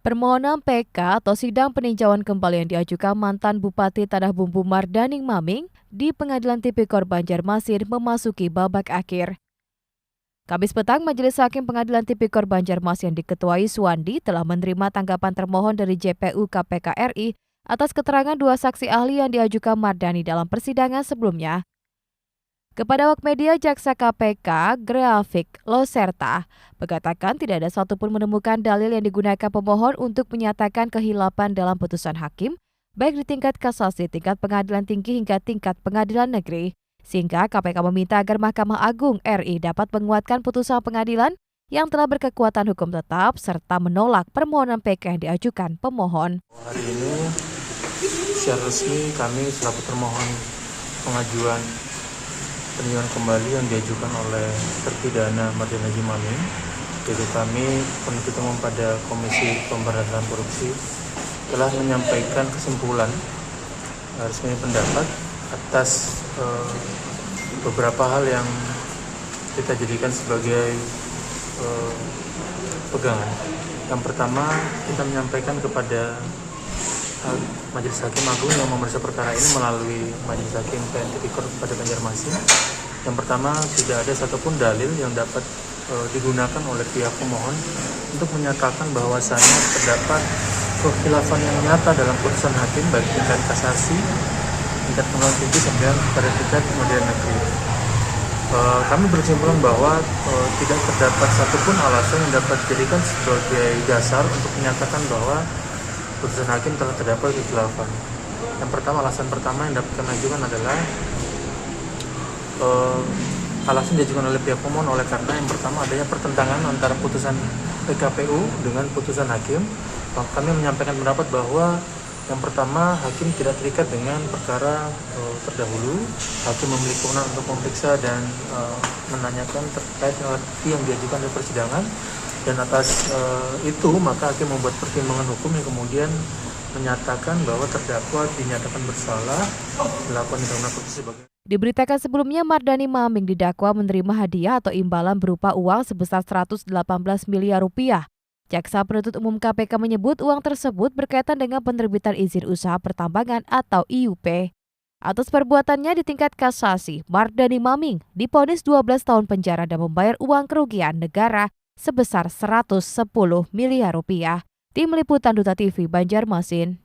Permohonan PK atau sidang peninjauan kembali yang diajukan mantan Bupati Tanah Bumbu Mardaning Maming di Pengadilan Tipikor Banjarmasin memasuki babak akhir. Kamis petang, Majelis Hakim Pengadilan Tipikor Banjarmasin yang diketuai Suwandi telah menerima tanggapan termohon dari JPU KPK RI atas keterangan dua saksi ahli yang diajukan Mardani dalam persidangan sebelumnya. Kepada awak media, Jaksa KPK Grafik Loserta mengatakan tidak ada satupun menemukan dalil yang digunakan pemohon untuk menyatakan kehilapan dalam putusan hakim, baik di tingkat kasasi, tingkat pengadilan tinggi hingga tingkat pengadilan negeri. Sehingga KPK meminta agar Mahkamah Agung RI dapat menguatkan putusan pengadilan yang telah berkekuatan hukum tetap serta menolak permohonan PK yang diajukan pemohon. Hari ini secara resmi kami selaku termohon pengajuan peninjauan kembali yang diajukan oleh terpidana Mardani Maming, yaitu kami penuntut umum pada Komisi Pemberantasan Korupsi telah menyampaikan kesimpulan resmi pendapat atas beberapa hal yang kita jadikan sebagai pegangan. Yang pertama, kita menyampaikan kepada Majelis Hakim Agung yang memeriksa perkara ini melalui Majelis Hakim PN Tipikor pada Banjarmasin. Yang pertama, tidak ada satupun dalil yang dapat digunakan oleh pihak pemohon untuk menyatakan bahwasannya terdapat kekhilafan yang nyata dalam putusan hakim baik tingkat kasasi, tingkat pengadilan tinggi sampai pada tingkat pengadilan negeri. Kami berkesimpulan bahwa tidak terdapat satupun alasan yang dapat dijadikan sebagai dasar untuk menyatakan bahwa putusan hakim telah terdapat kekhilafan. Yang pertama, alasan pertama yang dapat kami ajukan adalah alasan diajukan oleh pihak pemohon oleh karena yang pertama adanya pertentangan antara putusan PKPU dengan putusan hakim. Kami menyampaikan pendapat bahwa yang pertama, hakim tidak terikat dengan perkara terdahulu. Hakim memiliki kewenangan untuk memeriksa dan menanyakan terkait dengan bukti yang diajukan di persidangan. Dan atas itu, maka hakim membuat pertimbangan hukum yang kemudian menyatakan bahwa terdakwa dinyatakan bersalah melakukan tindak pidana sebagai. Diberitakan sebelumnya, Mardani Maming didakwa menerima hadiah atau imbalan berupa uang sebesar 118 miliar rupiah. Jaksa Penuntut Umum KPK menyebut uang tersebut berkaitan dengan penerbitan izin usaha pertambangan atau IUP. Atas perbuatannya di tingkat kasasi, Mardani Maming divonis 12 tahun penjara dan membayar uang kerugian negara sebesar 110 miliar rupiah. Tim Liputan Duta TV Banjarmasin.